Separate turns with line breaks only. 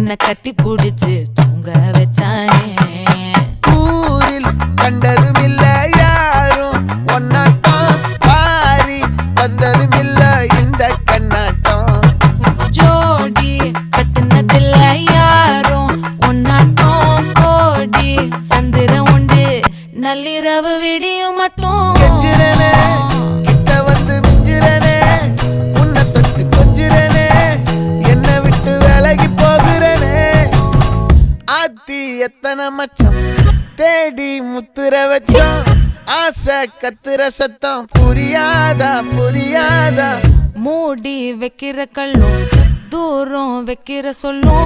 என்ன கட்டி புடிச்சு தூங்க வச்சானே.
ஊரில் கண்டதும் இல்ல யாரும் ஒன்னாட்டம், பாரி வந்ததும் இல்ல இந்த கண்ணாட்டம்.
ஜோடி கட்டுனதில்ல யாரும் ஒன்னாட்டம், கோடி சந்திரம் உண்டு நள்ளிரவு விடியும் மட்டும்.
கெஞ்சிரனே கிட்ட வந்து மிஞ்சிரனே, உன்னை தொட்டு கொஞ்சிரனே, என்ன விட்டு விலகி போகிறனே. ஆத்தி எத்தனை மச்சம் தேடி முத்துற வச்சோம், ஆசை கத்துற சத்தம் புரியாதா புரியாதா.
மூடி வைக்கிற கல்லும் தூரம் வைக்கிற சொல்லும்